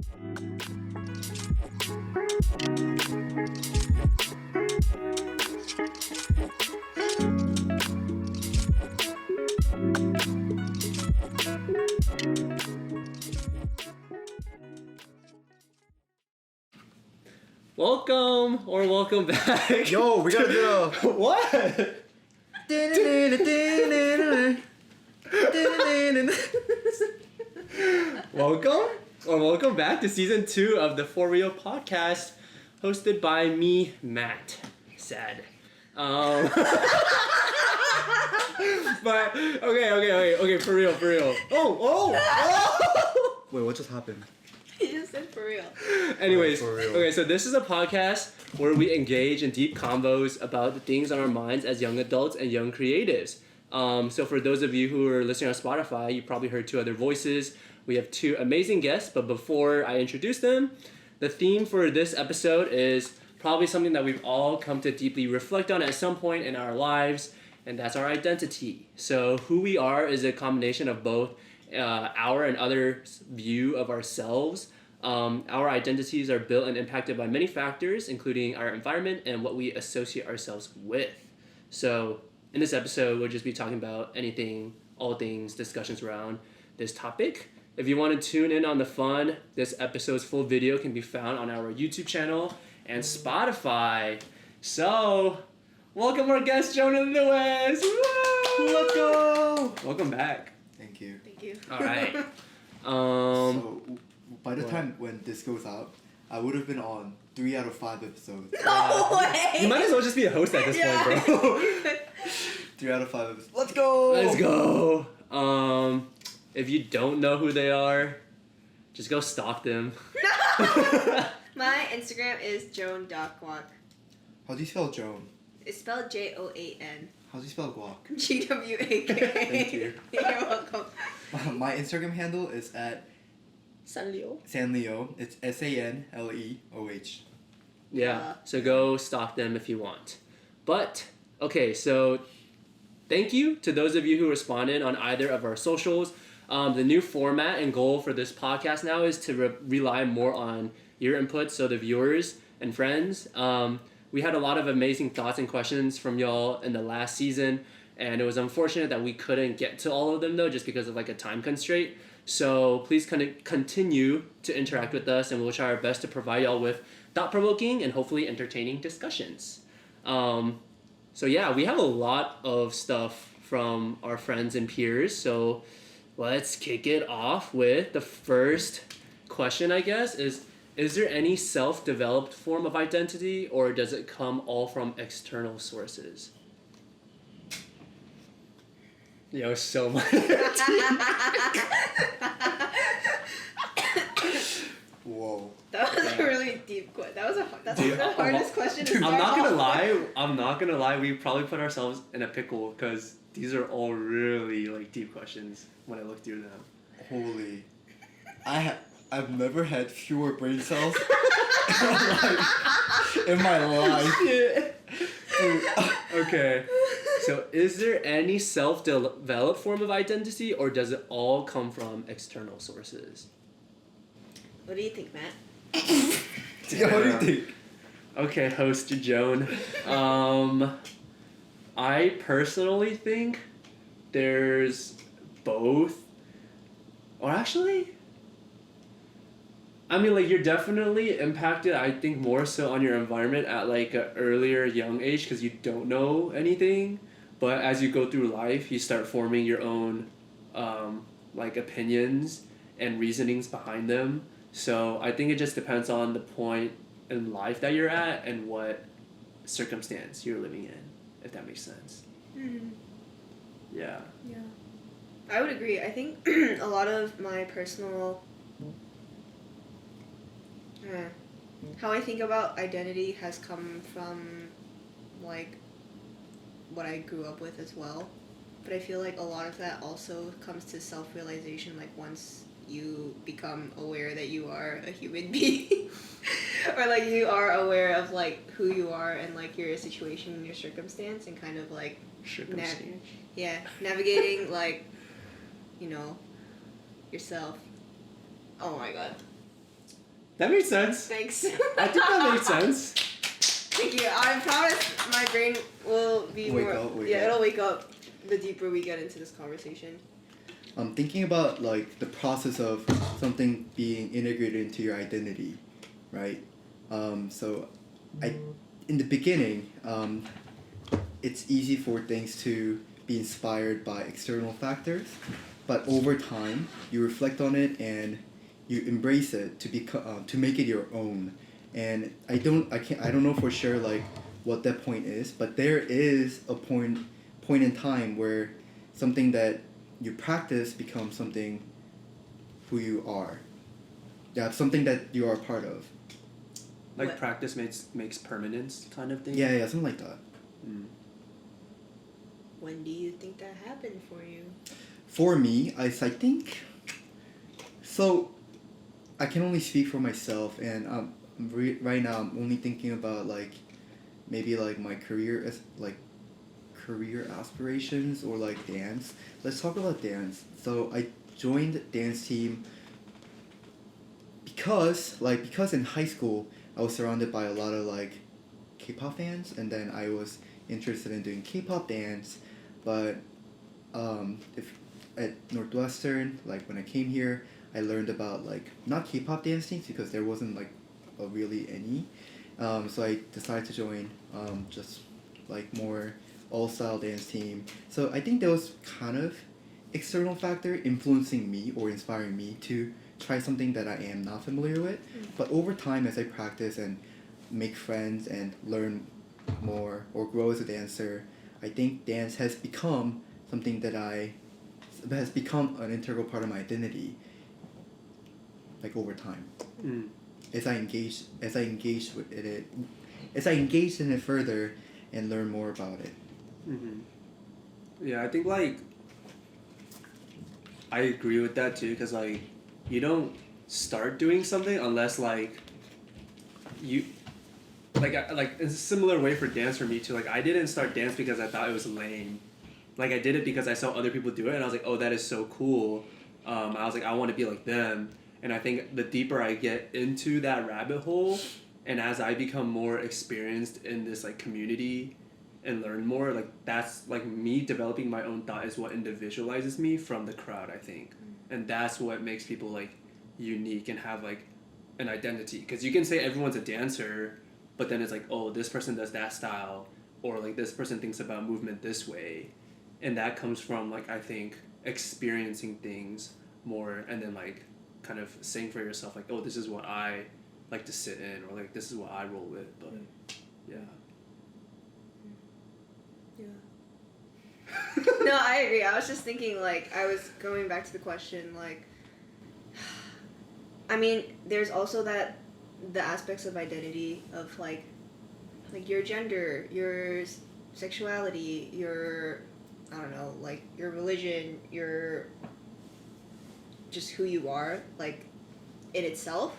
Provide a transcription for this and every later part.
Welcome or welcome back. Yo, we gotta do a... What? Welcome or welcome back to season 2 of the For Real podcast, hosted by me, Matt. Sad. But okay, for real. Oh! Wait, what just happened? He just said for real. Anyways, For real. okay, so this is a podcast where we engage in deep convos about the things on our minds as young adults and young creatives. So for those of you who are listening on Spotify, you probably heard 2 other voices. We have 2 amazing guests, but before I introduce them, the theme for this episode is probably something that we've all come to deeply reflect on at some point in our lives, and that's our identity. So who we are is a combination of both our and others' view of ourselves. Our identities are built and impacted by many factors, including our environment and what we associate ourselves with. So in this episode, we'll just be talking about anything, all things, discussions around this topic. If you want to tune in on the fun, this episode's full video can be found on our YouTube channel and Spotify. So, welcome our guest, Joan and Lewis. Woo! Let's go! Welcome back. Thank you. Thank you. All right. So, by the what? time when this goes out, I would have been on 3 out of 5 episodes. No way! You might as well just be a host at this point, bro. 3 out of 5 episodes. Let's go! Let's go. If you don't know who they are, just go stalk them. My Instagram is joan.guac. How do you spell Joan? It's spelled Joan. How do you spell guac? GWAK. Thank you. You're welcome. My Instagram handle is at Sanleo. Sanleo. It's SANLEOH. Yeah, so go stalk them if you want. But, okay, so thank you to those of you who responded on either of our socials. The new format and goal for this podcast now is to rely more on your input, so the viewers and friends. We had a lot of amazing thoughts and questions from y'all in the last season, and it was unfortunate that we couldn't get to all of them though, just because of like a time constraint. So please continue to interact with us, and we'll try our best to provide y'all with thought-provoking and hopefully entertaining discussions. So yeah, we have a lot of stuff from our friends and peers, so let's kick it off with the first question, I guess, is there any self-developed form of identity, or does it come all from external sources? Yo, so much. Whoa. That was a really deep question. That's the hardest question to I'm start not gonna off with. lie. We probably put ourselves in a pickle because these are all really like deep questions when I look through them. Holy. I've never had fewer brain cells in my life. Okay. So is there any self-developed form of identity, or does it all come from external sources? What do you think, Matt? Yeah, what do you think? Okay, host Joan. I personally think there's both. Or actually, I mean, like, you're definitely impacted, I think, more so on your environment at, like, an earlier young age because you don't know anything. But as you go through life, you start forming your own, like, opinions and reasonings behind them. So I think it just depends on the point in life that you're at and what circumstance you're living in, if that makes sense. Mm. Yeah. Yeah. I would agree. I think a lot of my personal... how I think about identity has come from, like, what I grew up with as well. But I feel like a lot of that also comes to self-realization, like, once you become aware that you are a human being. Or, like, you are aware of, like, who you are and, like, your situation and your circumstance and kind of, like... navigating, like, you know, yourself. Oh my god. That makes sense. Thanks. I think that makes sense. Thank you. I promise my brain will be Wake more. up, wake yeah, up. it'll wake up the deeper we get into this conversation. I'm thinking about like the process of something being integrated into your identity, right? So, in the beginning, it's easy for things to be inspired by external factors, but over time, you reflect on it and you embrace it to make it your own. And I don't know for sure like what that point is, but there is a point in time where something that you practice becomes something who you are. Yeah, something that you are a part of. Like What? practice makes permanence kind of thing. Yeah, something like that. Mm. When do you think that happened for you? For me, I think so. I can only speak for myself, and right now I'm only thinking about like maybe like my career as like career aspirations or like dance. Let's talk about dance. So I joined dance team because in high school I was surrounded by a lot of like K-pop fans, and then I was interested in doing K-pop dance, but if at Northwestern, like when I came here, I learned about like not K-pop dance teams because there wasn't like really any. So I decided to join just like more all-style dance team. So I think there was kind of external factor influencing me or inspiring me to try something that I am not familiar with. But over time, as I practice and make friends and learn more or grow as a dancer, I think dance has become something that has become an integral part of my identity. Like over time, as I engaged with it, as I engaged in it further, and learn more about it. Mm-hmm. Yeah, I think like I agree with that too, because like you don't start doing something unless like you like it's a similar way for dance for me too. Like I didn't start dance because I thought it was lame. Like I did it because I saw other people do it and I was like, oh, that is so cool. I was like, I want to be like them. And I think the deeper I get into that rabbit hole, and as I become more experienced in this like community and learn more, like that's like me developing my own thought is what individualizes me from the crowd, I think. And that's what makes people like unique and have like an identity. Because you can say everyone's a dancer, but then it's like, oh, this person does that style, or like this person thinks about movement this way. And that comes from like, I think, experiencing things more, and then like kind of saying for yourself like, oh, this is what I like to sit in, or like this is what I roll with. But yeah. No, I agree. I was just thinking, like, I was going back to the question, like, I mean, there's also the aspects of identity of, like your gender, your sexuality, your, I don't know, like, your religion, your, just who you are, like, in itself.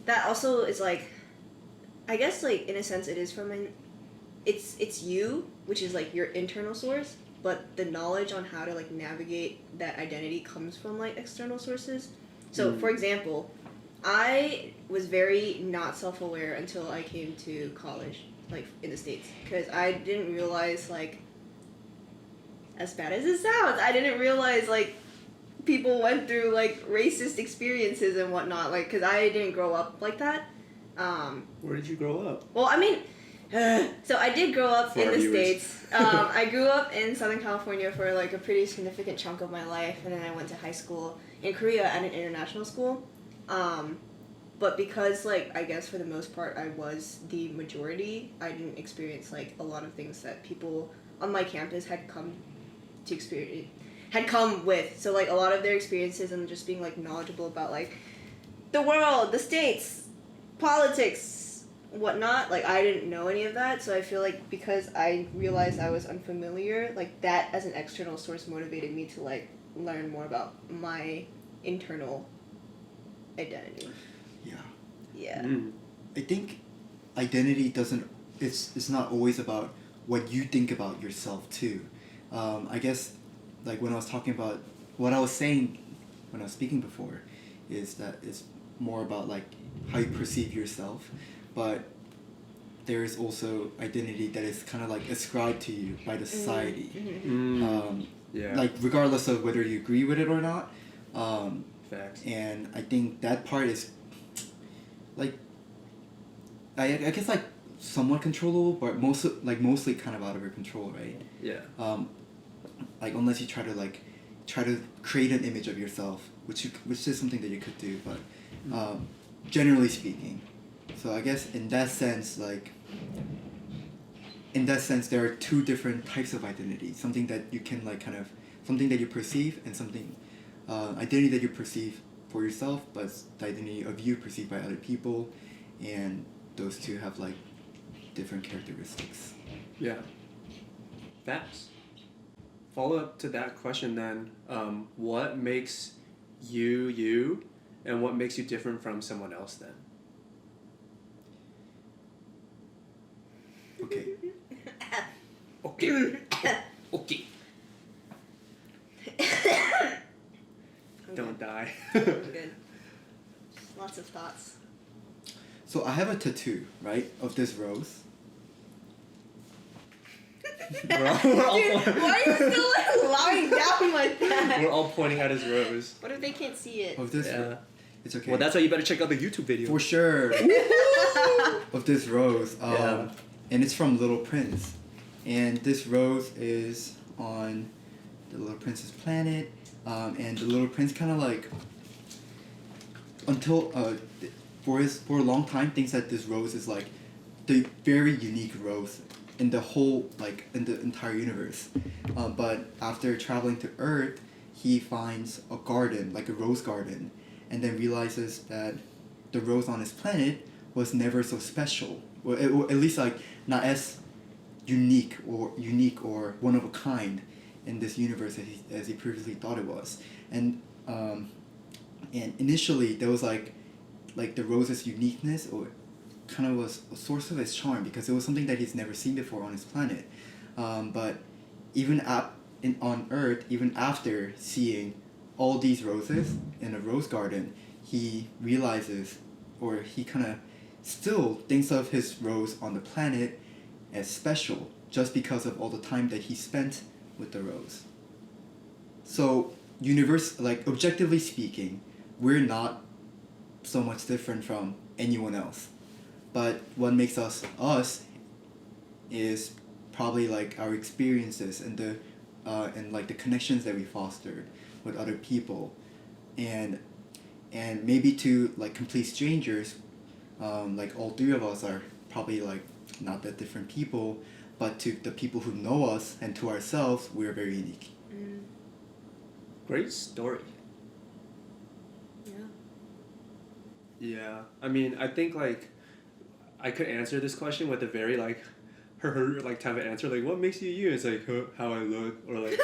That also is, like, I guess, like, in a sense, it is from it's you, which is, like, your internal source, but the knowledge on how to like navigate that identity comes from like external sources. So for example, I was very not self-aware until I came to college, like in the States, because I didn't realize, like, as bad as it sounds, I didn't realize like people went through like racist experiences and whatnot, like, because I didn't grow up like that. Where did you grow up? Well, I mean, so I did grow up in the viewers. States. I grew up in Southern California for like a pretty significant chunk of my life, and then I went to high school in Korea at an international school. But because, like, I guess for the most part I was the majority, I didn't experience like a lot of things that people on my campus had come with. So like a lot of their experiences and just being like knowledgeable about like the world, the States, politics, whatnot, like I didn't know any of that. So I feel like because I realized I was unfamiliar, like that as an external source motivated me to like learn more about my internal identity. Yeah. I think identity it's not always about what you think about yourself too. I guess like when I was talking about what I was saying when I was speaking before is that it's more about like how you perceive yourself, but there is also identity that is kind of like ascribed to you by the society. Yeah. Like regardless of whether you agree with it or not. Facts. And I think that part is like I guess like somewhat controllable, but mostly kind of out of your control, right? Yeah. Like unless you try to create an image of yourself, which is something that you could do, but generally speaking. So I guess in that sense there are two different types of identity. Something that you can like kind of something that you perceive, and something identity that you perceive for yourself, but the identity of you perceived by other people, and those two have like different characteristics. Yeah. Facts. Follow up to that question then, what makes you you, and what makes you different from someone else then? Okay. Okay. Okay. Don't die. I'm good. Just lots of thoughts. So I have a tattoo, right, of this rose. we're all Dude, why are you still like lying down like that? We're all pointing at his rose. What if they can't see it? Of this Yeah. It's okay. Well, that's why you better check out the YouTube video. for sure. Of this rose. Yeah. And it's from Little Prince. And this rose is on the Little Prince's planet. And the Little Prince kind of like until for a long time thinks that this rose is like the very unique rose in the whole like in the entire universe. But after traveling to Earth, he finds a garden, like a rose garden, and then realizes that the rose on his planet was never so special. Well, at least like not as unique or one of a kind in this universe as he previously thought it was. And initially there was like the rose's uniqueness or kind of was a source of his charm because it was something that he's never seen before on his planet. But even on Earth, even after seeing all these roses in a rose garden, he realizes, or he kind of still thinks of his rose on the planet as special just because of all the time that he spent with the rose. So objectively speaking, we're not so much different from anyone else. But what makes us is probably like our experiences and the connections that we fostered with other people, and maybe to like complete strangers, like all three of us are probably like not that different people, but to the people who know us and to ourselves, we're very unique. Great story. Yeah. Yeah. I mean, I think like I could answer this question with a very like her like type of answer, like what makes you you? It's like how I look, or like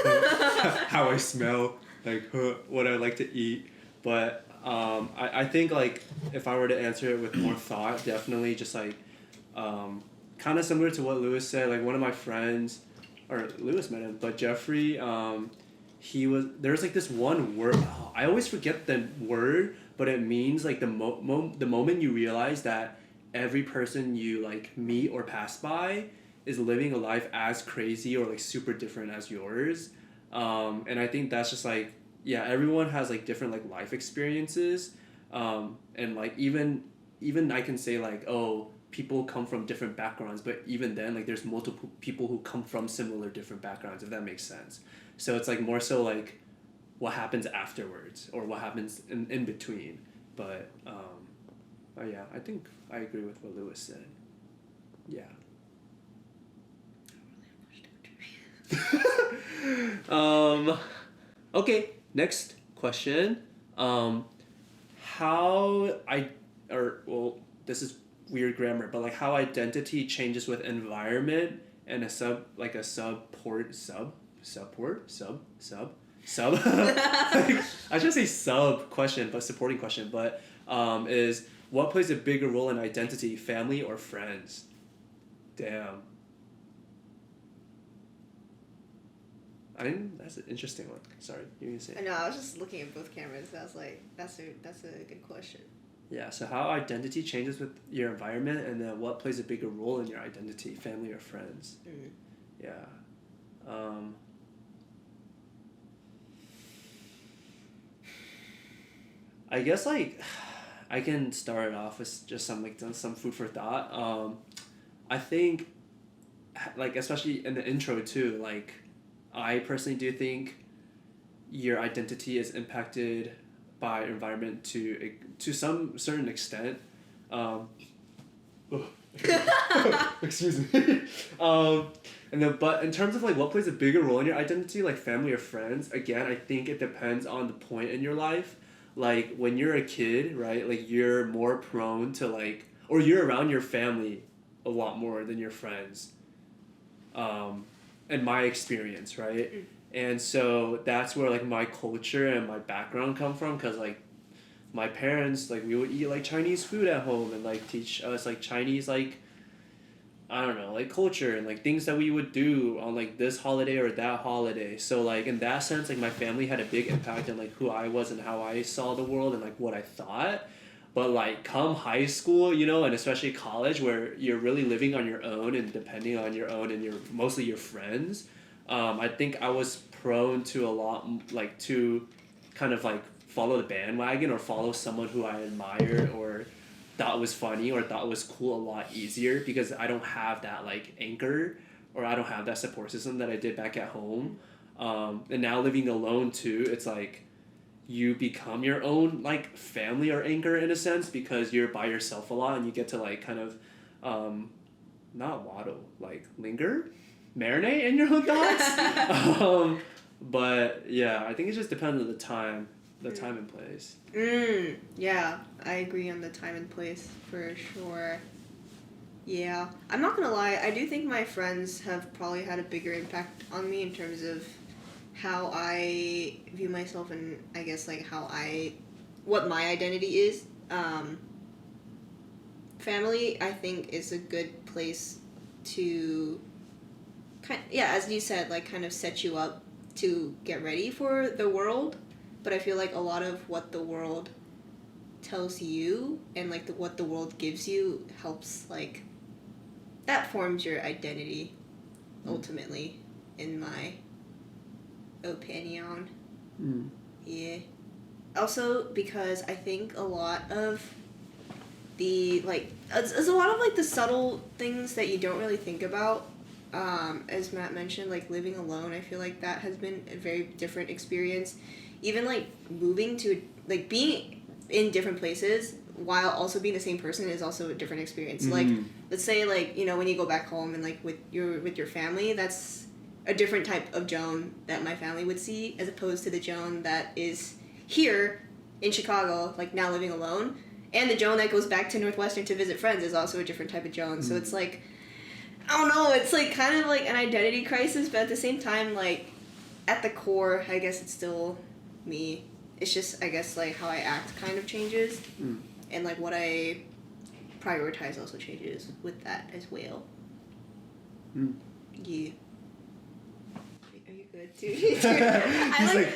how I smell, like what I like to eat. But I think like if I were to answer it with more thought, definitely just like kind of similar to what Lewis said. Like one of my friends, or Lewis met him, but Jeffrey, there's like this one word, I always forget the word, but it means like the moment you realize that every person you like meet or pass by is living a life as crazy or like super different as yours. And I think that's just like, yeah, everyone has like different like life experiences. And like even I can say like, oh, people come from different backgrounds, but even then like there's multiple people who come from similar different backgrounds, if that makes sense. So it's like more so like what happens afterwards or what happens in between. But yeah, I think I agree with what Lewis said. Yeah. Okay, next question. This is weird grammar, but like how identity changes with environment and a support. I should say sub question, but supporting question. But is what plays a bigger role in identity, family or friends? Damn. That's an interesting one. Sorry, you can say. I know. I was just looking at both cameras. I was like, that's a good question. Yeah, so how identity changes with your environment, and then what plays a bigger role in your identity, family or friends? Yeah. Um, I guess like I can start off with just some food for thought. I think like especially in the intro too, like I personally do think your identity is impacted by environment to some certain extent. Um, excuse me. And then, but in terms of like what plays a bigger role in your identity, like family or friends, again, I think it depends on the point in your life. Like when you're a kid, right? Like you're more prone to like, or you're around your family a lot more than your friends. In my experience, right? And so that's where like my culture and my background come from, because like my parents, like we would eat like Chinese food at home and like teach us like Chinese like I don't know, like culture and like things that we would do on like this holiday or that holiday. So like in that sense, like my family had a big impact on like who I was and how I saw the world and like what I thought. But like come high school, you know, and especially college where you're really living on your own and depending on your own and your mostly your friends, I think I was prone to a lot like to kind of like follow the bandwagon or follow someone who I admired or thought was funny or thought was cool a lot easier because I don't have that like anchor or I don't have that support system that I did back at home. And now living alone too, it's like you become your own like family or anchor in a sense because you're by yourself a lot and you get to like kind of not waddle, like linger, marinate in your own thoughts. But yeah, I think it just depends on the time and place. Yeah, I agree on the time and place for sure. Yeah, I'm not gonna lie, I do think my friends have probably had a bigger impact on me in terms of how I view myself and I guess like what my identity is. Family, I think, is a good place to as you said, like kind of set you up to get ready for the world. But I feel like a lot of what the world tells you and like what the world gives you helps like that forms your identity ultimately, in my opinion. Yeah. Also because I think a lot of the like it's a lot of like the subtle things that you don't really think about. As Matt mentioned, like living alone, I feel like that has been a very different experience. Even like moving to like being in different places while also being the same person is also a different experience. Like let's say like, you know, when you go back home and like with your family, that's a different type of Joan that my family would see as opposed to the Joan that is here in Chicago, like now living alone. And the Joan that goes back to Northwestern to visit friends is also a different type of Joan. So it's like, I don't know, it's like kind of like an identity crisis, but at the same time, like at the core, I guess it's still me. It's just, I guess, like how I act kind of changes. And like what I prioritize also changes with that as well. Yeah. Are you good too? He's like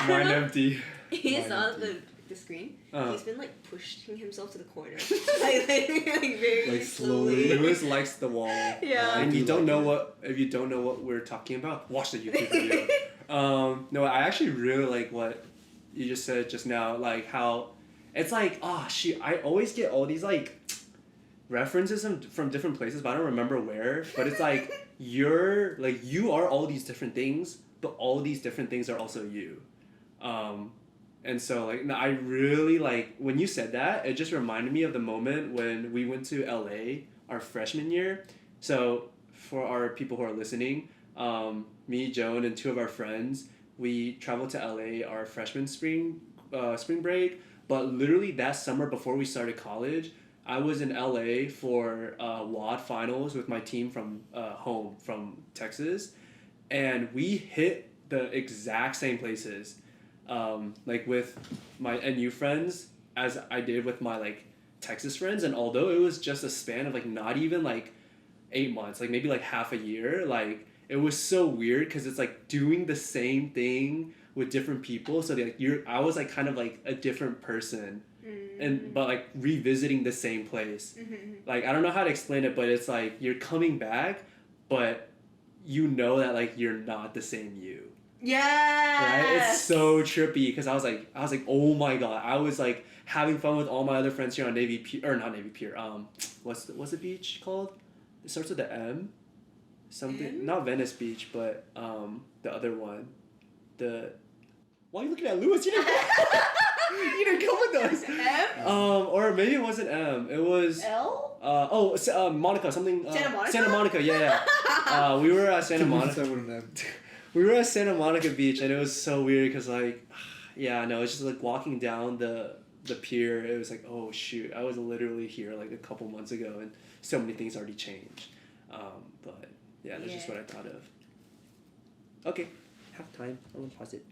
mind empty. He's on the screen. He's been like pushing himself to the corner, like very Like slowly. Lewis likes the wall. Yeah. And if you don't know what we're talking about, watch the YouTube video. No, I actually really like what you just said just now, like how it's like, oh shoot, I always get all these like references from different places, but I don't remember where. But it's like you are all these different things, but all these different things are also you. And so like I really like when you said that, it just reminded me of the moment when we went to LA our freshman year. So for our people who are listening, me, Joan, and two of our friends, we traveled to LA our freshman spring break. But literally that summer before we started college, I was in LA for WAD finals with my team from home from Texas, and we hit the exact same places, like with my NU friends as I did with my like Texas friends. And although it was just a span of like not even like 8 months, like maybe like half a year, like it was so weird because it's like doing the same thing with different people. So like I was like kind of like a different person but like revisiting the same place. Like I don't know how to explain it, but it's like you're coming back, but you know that like you're not the same you. Yes. Right? It's so trippy because I was like, oh my god, I was like having fun with all my other friends here on Navy Pier, or not Navy Pier. What's the beach called? It starts with the M. Something, not Venice Beach, but the other one, the. Why are you looking at Lewis? You didn't. You didn't come with us. M? Or maybe it wasn't M. It was. L? Monica, something. Santa Monica? Santa Monica, yeah. We were at Santa Monica. We were at Santa Monica Beach, and it was so weird because like, yeah, no, it's just like walking down the pier. It was like, oh shoot, I was literally here like a couple months ago, and so many things already changed. But yeah, that's just what I thought of. Okay, have time. I'm gonna pause it.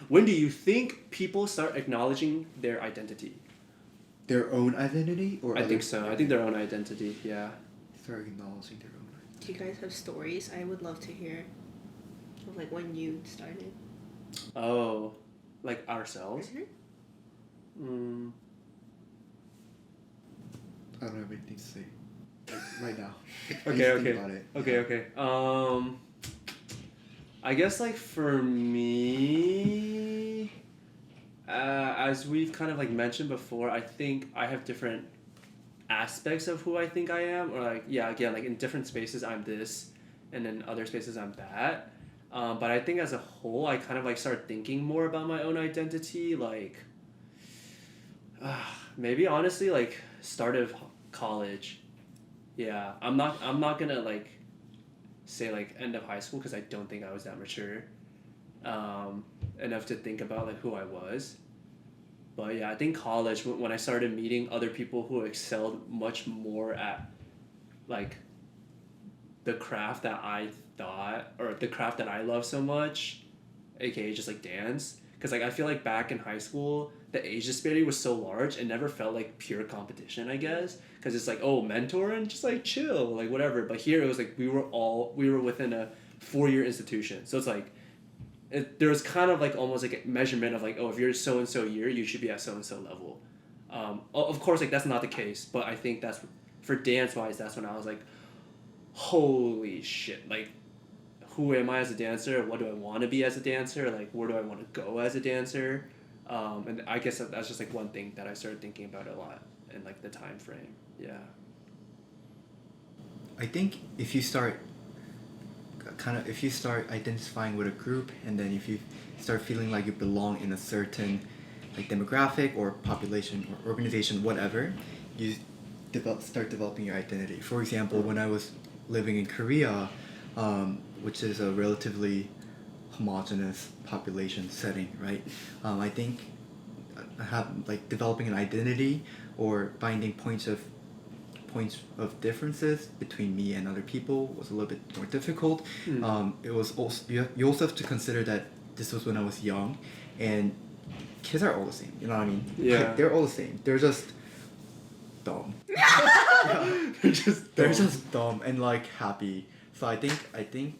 When do you think people start acknowledging their identity? Their own identity, or I think so. I think their own identity. Yeah. Start acknowledging their own identity. Do you guys have stories? I would love to hear of like when you started. Oh, like ourselves. I don't have anything to say right now. Okay. About it. Okay. I guess like for me, as we've kind of like mentioned before, I think I have different aspects of who I think I am, or like again, like in different spaces I'm this, and in other spaces I'm that. But I think as a whole, I kind of like start thinking more about my own identity, like maybe honestly like start of college. Yeah, I'm not gonna like say like end of high school because I don't think I was that mature enough to think about like who I was. But yeah, I think college, when I started meeting other people who excelled much more at like the craft that I thought, or the craft that I love so much, aka just like dance. Because like I feel like back in high school, the age disparity was so large, it never felt like pure competition, I guess. Because it's like, oh, mentor and just like chill, like whatever. But here it was like we were within a 4-year institution. So it's like, there was kind of like almost like a measurement of like, oh, if you're so and so year, you should be at so and so level. Of course, like that's not the case, but I think that's, for dance wise, that's when I was like, holy shit, like who am I as a dancer? What do I want to be as a dancer? Like where do I want to go as a dancer? And I guess that's just like one thing that I started thinking about a lot in like the time frame. Yeah. I think if you start identifying with a group, and then if you start feeling like you belong in a certain like demographic or population or organization, whatever, you start developing your identity. For example, when I was living in Korea, which is a relatively homogenous population setting, right? I think developing an identity or finding points of differences between me and other people was a little bit more difficult. It was also, you also have to consider that this was when I was young, and kids are all the same. You know what I mean? Yeah. Like, they're all the same. They're just dumb. They're just dumb and like happy. So I think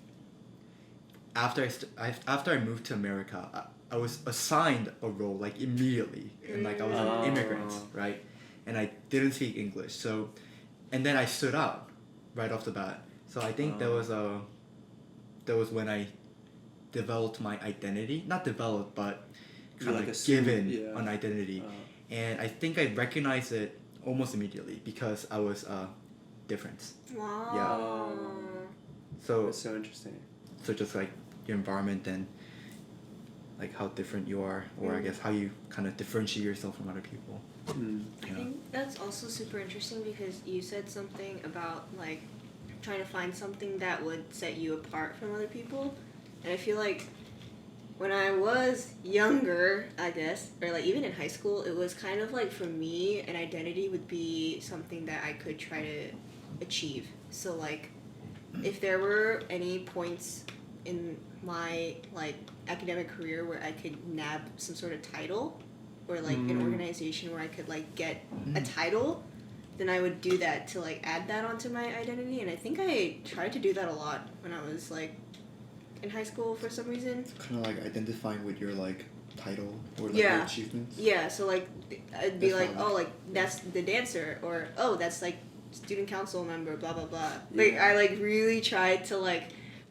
after I moved to America, I was assigned a role like immediately, and like I was an immigrant, right? And I didn't speak English, so, and then I stood out right off the bat. So I think that was when I developed my identity. Not developed, but kind of like given an identity. And I think I recognized it almost immediately because I was different. Wow. Yeah. So That's so interesting. So just like your environment and like how different you are, or I guess how you kind of differentiate yourself from other people. I think that's also super interesting because you said something about like trying to find something that would set you apart from other people, and I feel like when I was younger, I guess, or like even in high school, it was kind of like for me, an identity would be something that I could try to achieve. So like if there were any points in my like academic career where I could nab some sort of title, or like an organization where I could like get a title, then I would do that to like add that onto my identity. And I think I tried to do that a lot when I was like in high school for some reason. Kind of like identifying with your like title or like Yeah. your achievements. Yeah, so like I'd be That's like, valid. oh, like that's the dancer, or oh, that's like student council member, blah blah blah. Yeah. Like I like really tried to like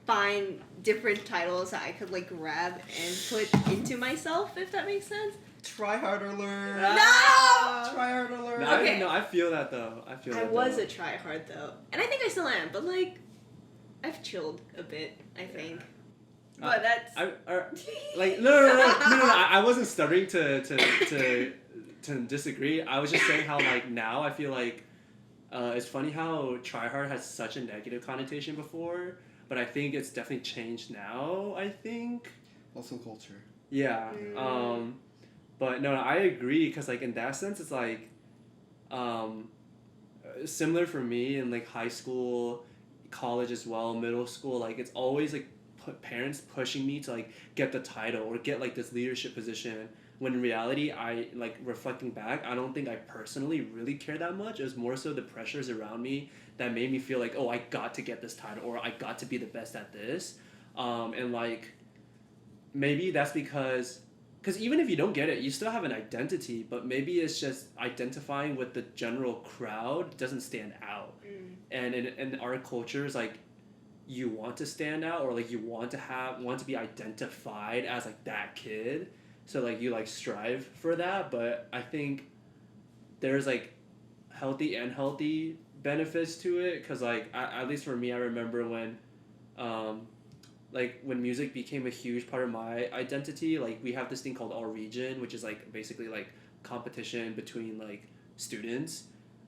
find different titles that I could like grab and put into myself, if that makes sense. Try hard alert. No! Try hard alert. No, Okay. I feel that though. I was a tryhard though, and I think I still am, but like I've chilled a bit, I think. But that's like no. I wasn't stuttering to disagree. I was just saying how like now I feel like it's funny how tryhard has such a negative connotation before, but I think it's definitely changed now. I think. Also culture. Yeah. But no, I agree because like in that sense it's like similar for me in like high school, college as well, middle school. Like it's always like parents pushing me to like get the title or get like this leadership position, when in reality I like reflecting back, I don't think I personally really care that much. It was more so the pressures around me that made me feel like, oh, I got to get this title or I got to be the best at this. And like maybe that's because even if you don't get it, you still have an identity, but maybe it's just identifying with the general crowd doesn't stand out. And in our cultures, like you want to stand out, or like you want to be identified as like that kid, so like you like strive for that. But I think there's like healthy and unhealthy benefits to it, because like at least for me, I remember when like when music became a huge part of my identity, like we have this thing called All Region, which is like basically like competition between like students,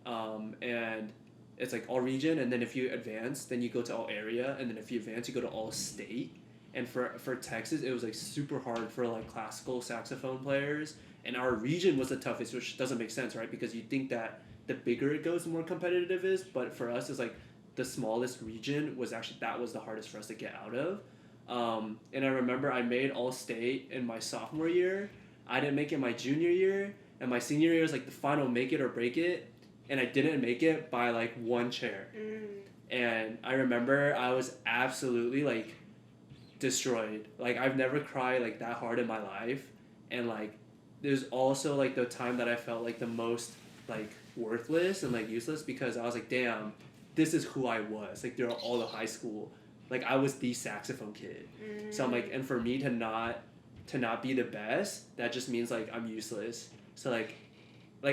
and it's like All Region, and then if you advance, then you go to All Area, and then if you advance, you go to All State. And for Texas, it was like super hard for like classical saxophone players, and our region was the toughest, which doesn't make sense, right? Because you think that the bigger it goes, the more competitive it is, but for us, it's like the smallest region was actually, that was the hardest for us to get out of. And I remember I made All State in my sophomore year. I didn't make it my junior year, and my senior year was like the final make it or break it, and I didn't make it by like one chair. And I remember I was absolutely like destroyed. Like I've never cried like that hard in my life, and like there's also like the time that I felt like the most like worthless and like useless, because I was like, damn, this is who I was. Like they're all the high school. Like I was the saxophone kid. So I'm like, and for me to not be the best, that just means like I'm useless. So like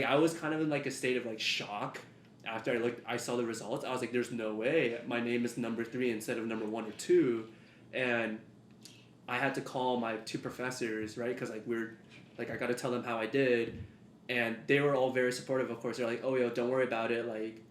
I was kind of in like a state of like shock after I saw the results. I was like, there's no way my name is number 3 instead of number 1 or 2. And I had to call my 2 professors, right? Because like I got to tell them how I did, and they were all very supportive. Of course, they're like, "Oh, yo, don't worry about it." Like,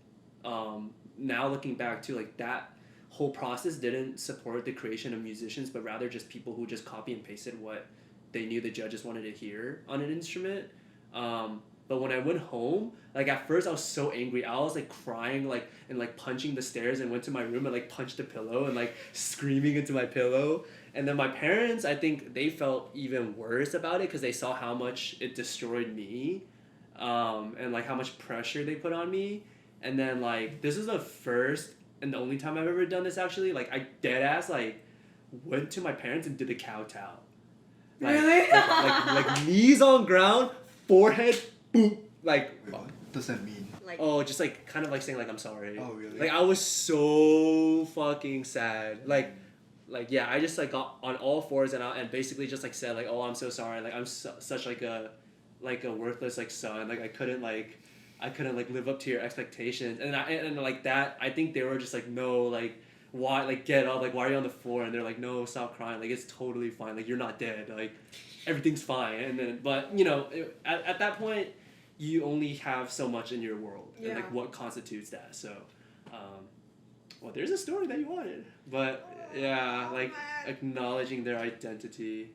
now looking back too, like that whole process didn't support the creation of musicians, but rather just people who just copy and pasted what they knew the judges wanted to hear on an instrument. But when I went home, like at first I was so angry. I was like crying, like and like punching the stairs, and went to my room and like punched the pillow and like screaming into my pillow. And then my parents, I think they felt even worse about it because they saw how much it destroyed me, and like how much pressure they put on me. And then like this is the first and the only time I've ever done this actually. Like I dead ass like went to my parents and did the kowtow. Like, Really? like knees on ground, forehead, boop, like. What does that mean? Like, Oh, just like kind of like saying like I'm sorry. Oh, really? Like I was so fucking sad. Like yeah, I just like got on all fours and basically just like said like, oh, I'm so sorry. Like I'm such like a worthless like son. Like I couldn't like live up to your expectations. And like that, I think they were just like, no, like why, like get up, like why are you on the floor? And they're like, no, stop crying. Like it's totally fine. Like you're not dead. Like everything's fine. And then but you know at that point, you only have so much in your world, and like what constitutes that. So, well, there's a story that you wanted, but yeah, like acknowledging their identity.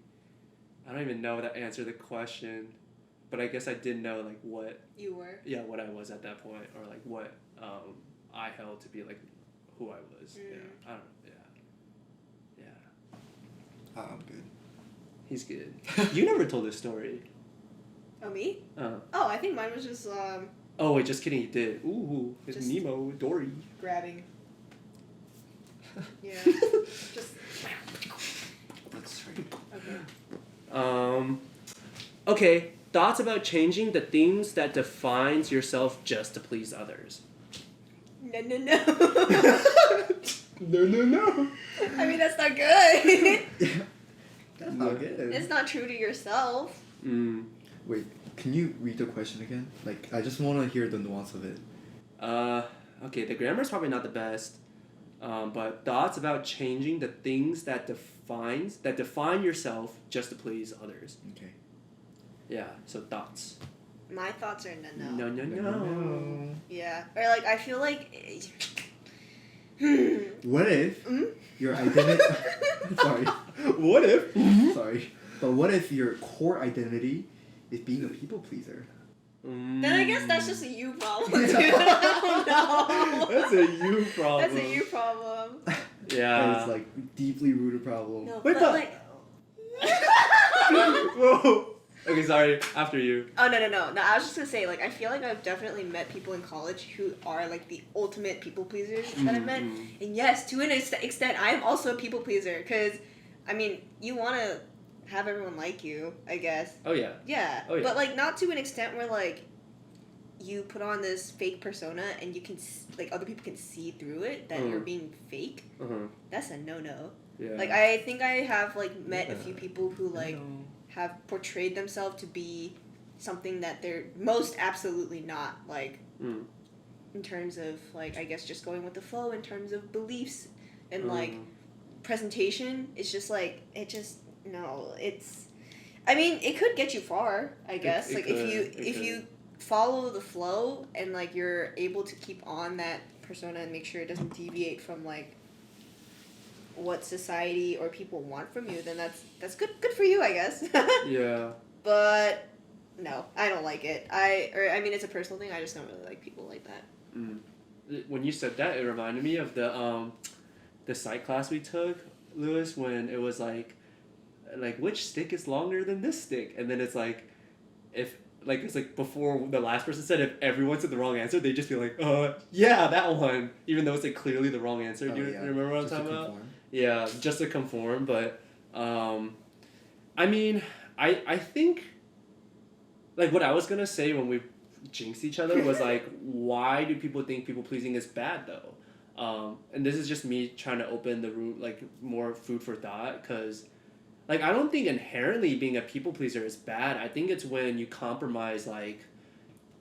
I don't even know that answered the question, but I guess I did know like what you were. Yeah, what I was at that point, or like what I held to be like who I was. Yeah, I don't know. Yeah. I'm good. He's good. You never told this story. Oh, me? Oh, I think mine was just oh wait, just kidding. You did. Ooh, it's Just- Nemo, Dory. grabbing. Yeah. Just. That's right. Okay. Okay. Thoughts about changing the things that defines yourself just to please others. No. No. I mean, that's not good. That's not good. It's not true to yourself. Wait, can you read the question again? Like, I just want to hear the nuance of it. Okay, the grammar's probably not the best. But thoughts about changing the things that define yourself just to please others. Okay. Yeah, so thoughts. My thoughts are no. No. Yeah. Or, like, I feel like... What if your identity... Sorry. What if? Sorry. But what if your core identity is being a people pleaser? Then I guess that's just a you problem, dude. I don't know. That's a you problem. That's a you problem. Yeah. It's like deeply rooted problem. No, Wait, but but- like... Whoa. Okay, sorry. After you. Oh, no. I was just gonna say, like, I feel like I've definitely met people in college who are, like, the ultimate people pleasers that I've met. And yes, to an extent, I'm also a people pleaser. Because, I mean, you want to have everyone like you, I guess. Oh yeah. Yeah. Oh, yeah. But, like, not to an extent where, like, you put on this fake persona and you can, like, other people can see through it that you're being fake. That's a no-no. Yeah. Like, I think I have, like, met a few people who, like, have portrayed themselves to be something that they're most absolutely not, like, in terms of, like, I guess just going with the flow, in terms of beliefs and, like, presentation. It's just, like, it's, I mean, it could get you far, I guess. It like, could, if you follow the flow and, like, you're able to keep on that persona and make sure it doesn't deviate from, like, what society or people want from you, then that's good for you, I guess. Yeah. But no, I don't like it. I mean, it's a personal thing. I just don't really like people like that. When you said that, it reminded me of the psych class we took, Lewis, when it was like which stick is longer than this stick, and then it's like if like it's like before the last person said, if everyone said the wrong answer, they'd just be like, yeah, that one, even though it's like clearly the wrong answer. Do you remember what I'm talking about? Yeah, just to conform. But I mean, I think like what I was gonna say when we jinxed each other was like, why do people think people pleasing is bad though? And this is just me trying to open the room, like more food for thought, because like I don't think inherently being a people pleaser is bad. I think it's when you compromise like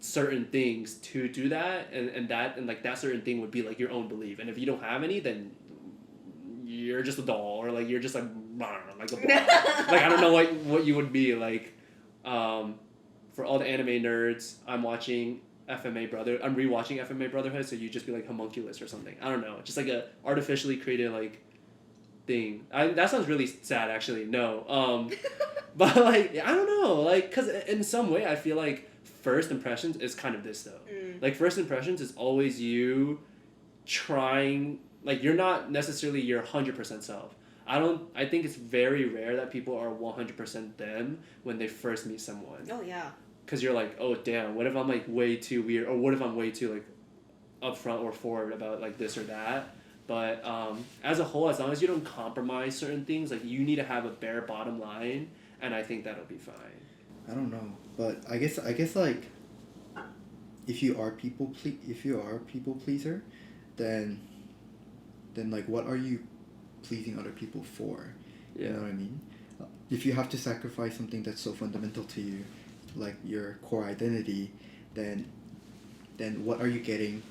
certain things to do that, and like that certain thing would be like your own belief, and if you don't have any, then you're just a doll, or like you're just like a blah. Like I don't know what you would be like. For all the anime nerds, I'm rewatching FMA Brotherhood, so you just be like homunculus or something. I don't know, just like a artificially created like thing. That sounds really sad, actually. No, but like I don't know, like because in some way I feel like first impressions is kind of this though. Like first impressions is always you trying. Like you're not necessarily your 100% self. I think it's very rare that people are 100% them when they first meet someone. Oh yeah. Because you're like, oh damn, what if I'm like way too weird, or what if I'm way too like upfront or forward about like this or that. But as a whole, as long as you don't compromise certain things, like you need to have a bare bottom line, and I think that'll be fine. I don't know, but I guess like if you are a people pleaser, then like what are you pleasing other people for? Yeah. You know what I mean? If you have to sacrifice something that's so fundamental to you, like your core identity, then what are you getting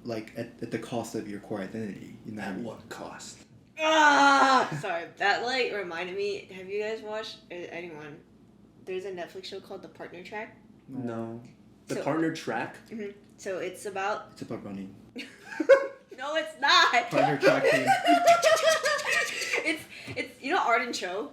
like at the cost of your core identity? You know At what what cost? Sorry, that like reminded me. Have you guys watched anyone? There's a Netflix show called The Partner Track. No. The So- partner track? So it's about. It's about running. No, it's not. Partner tracking. it's you know Arden Cho.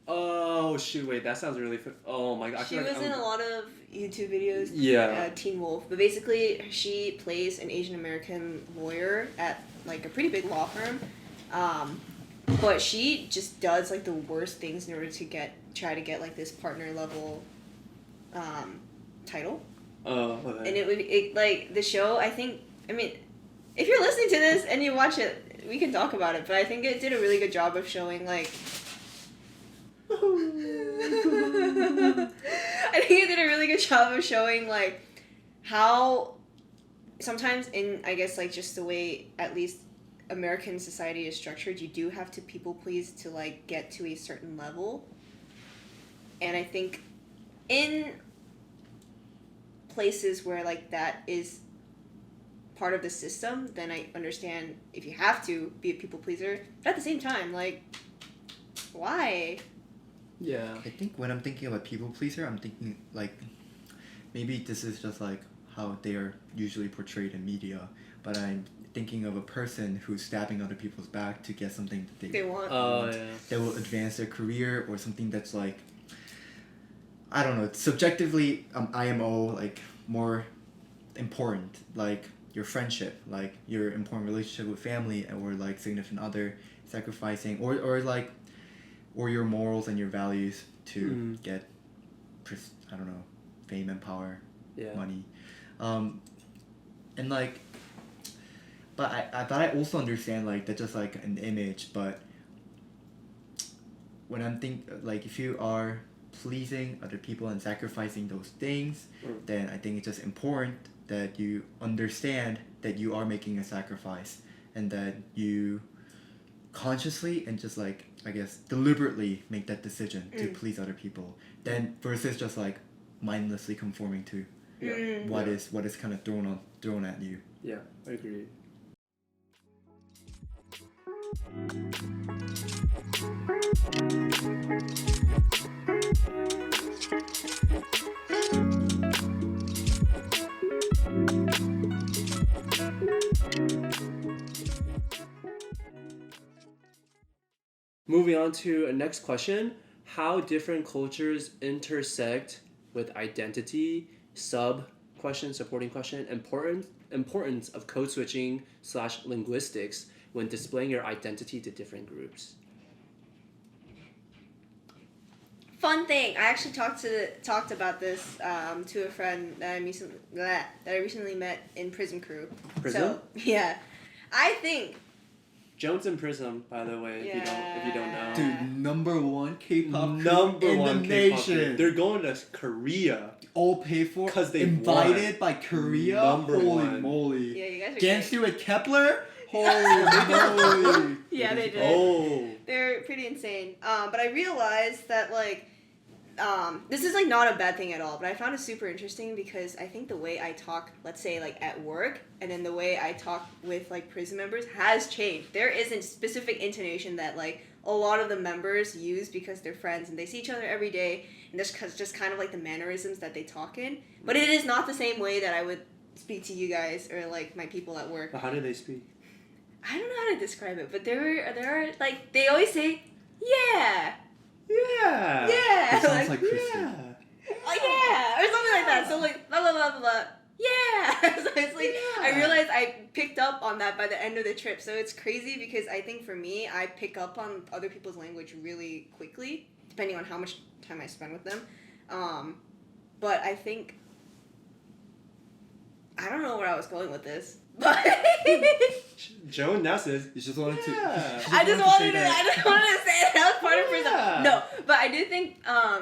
Oh shoot! Wait, that sounds really. Oh my god! I She feel like was in a lot of YouTube videos. Yeah. Teen Wolf, but basically she plays an Asian American lawyer at like a pretty big law firm, but she just does like the worst things in order to try to get like this partner level title. Oh, okay. And it like the show, I think, I mean, if you're listening to this and you watch it, we can talk about it, but I think it did a really good job of showing like I think it did a really good job of showing like how sometimes in, I guess, like just the way at least American society is structured, you do have to people please to like get to a certain level. And I think in places where like that is part of the system, then I understand if you have to be a people pleaser. But at the same time, like, why? Yeah. I think when I'm thinking of a people pleaser, I'm thinking like maybe this is just like how they are usually portrayed in media, but I'm thinking of a person who's stabbing other people's back to get something that They want. Oh, yeah. that will advance their career, or something that's like, I don't know, subjectively IMO, like more important, like your friendship, like your important relationship with family or like significant other, sacrificing or like or your morals and your values to get I don't know, fame and power, Yeah. money, and like, but I also understand like that's just like an image, but when I'm like if you are pleasing other people and sacrificing those things, then I think it's just important that you understand that you are making a sacrifice and that you consciously and just like, I guess, deliberately make that decision to please other people, then versus just like mindlessly conforming to what is kind of thrown at you. Yeah, I agree. Moving on to a next question. How different cultures intersect with identity, supporting question, importance of code switching / linguistics when displaying your identity to different groups. Fun thing, I actually talked about this to a friend that I recently met in Prism Crew. Prism? So yeah, I think Jones and Prism, by the way, if you don't know. Dude, number one K-pop Number in one the K-pop nation. group. They're going to Korea. All paid for. 'Cause they invited won. by Korea. Number Holy one. moly! yeah, you guys are Danced great. with Kepler. Holy moly! Yeah, they did. Oh. They're pretty insane. But I realized that like this is like not a bad thing at all, but I found it super interesting because I think the way I talk, let's say like at work, and then the way I talk with like Prism members has changed. There is a specific intonation that like a lot of the members use because they're friends and they see each other every day, and that's just kind of like the mannerisms that they talk in. But it is not the same way that I would speak to you guys or like my people at work. But how do they speak? I don't know how to describe it, but there are like they always say, yeah. Yeah. Yeah, It sounds like Christy. Yeah. Oh yeah, or something like that. So like blah blah blah blah blah. Yeah. So it's like I realized I picked up on that by the end of the trip. So it's crazy because I think for me, I pick up on other people's language really quickly, depending on how much time I spend with them. But I think I don't know where I was going with this, but Joan now says, You just wanted to. Yeah. I just wanted to say that was part of Prism. Yeah. No, but I do think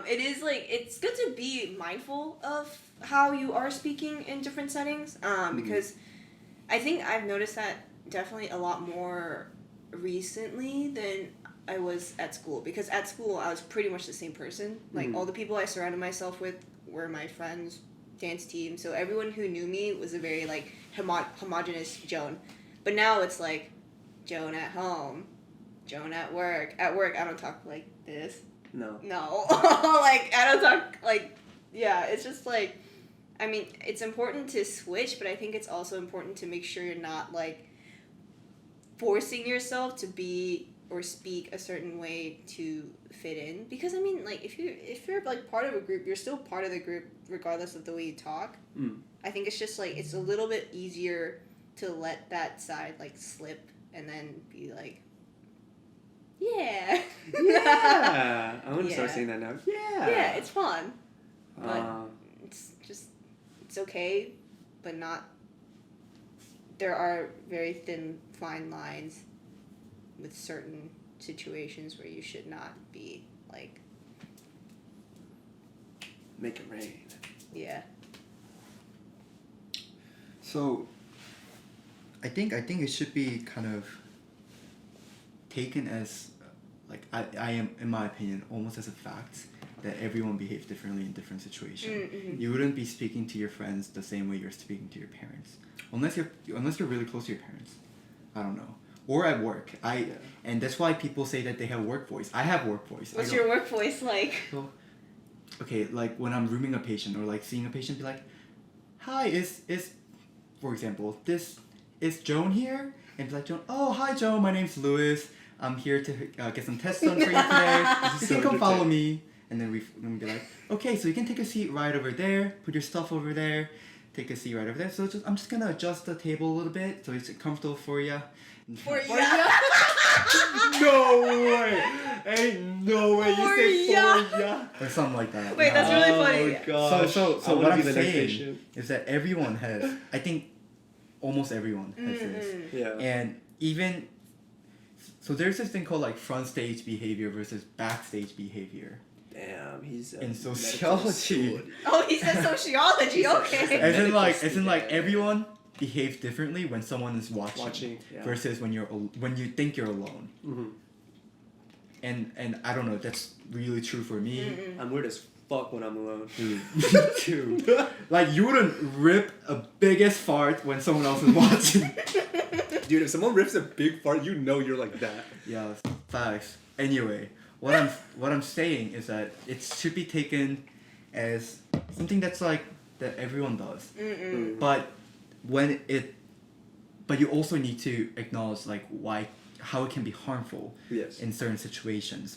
it is like it's good to be mindful of how you are speaking in different settings because I think I've noticed that definitely a lot more recently than I was at school, because at school I was pretty much the same person. Like all the people I surrounded myself with were my friends, dance team, so everyone who knew me was a very like homogenous Joan. But now it's like Joan at home, Joan at work. At work I don't talk like this. no. Like I don't talk like, yeah, it's just like, I mean, it's important to switch, but I think it's also important to make sure you're not like forcing yourself to be or speak a certain way to fit in, because I mean, like if you're like part of a group, you're still part of the group regardless of the way you talk. I think it's just like it's a little bit easier to let that side like slip and then be like, yeah, Yeah. I'm gonna start Yeah. saying that now. Yeah. Yeah, it's fun. But Uh, it's okay, but not. There are very thin, fine lines with certain situations where you should not be like. make it rain. Yeah. So, I think it should be kind of taken as, like I am, in my opinion, almost as a fact that everyone behaves differently in different situations. Mm-hmm. You wouldn't be speaking to your friends the same way you're speaking to your parents, unless you're really close to your parents. I don't know. Or at work, and that's why people say that they have work voice. I have work voice. What's your work voice like? So, okay, like when I'm rooming a patient or like seeing a patient, be like, "Hi, is for example, this is Joan here?" And be like, "Joan, oh hi Joan, my name's Lewis. I'm here to get some tests done for you today. You can come follow me." And then we'd be like, "Okay, so you can take a seat right over there. Put your stuff over there. Take a seat right over there. So I'm just gonna adjust the table a little bit so it's comfortable for you." For ya. No way! Ain't no way you say for ya. Or something like that. Wait, that's really funny. Oh gosh. So I what wanna I'm be the next saying patient. is that everyone has, I think almost everyone has this. Yeah. And even, so there's this thing called like front stage behavior versus backstage behavior. Damn, he's In medical sociology. student. Oh, he said sociology. Okay. As in like student. everyone behaves differently when someone is watching, Yeah. versus when you think you're alone. Mm-hmm. And I don't know, that's really true for me. Mm-mm. I'm weird as fuck when I'm alone. Dude, me too. Like you wouldn't rip a biggest fart when someone else is watching. Dude, if someone rips a big fart, you know you're like that. Yeah, facts. Anyway, what I'm saying is that it should be taken as something that's like that everyone does. Mm-mm. But but you also need to acknowledge like how it can be harmful Yes. in certain situations.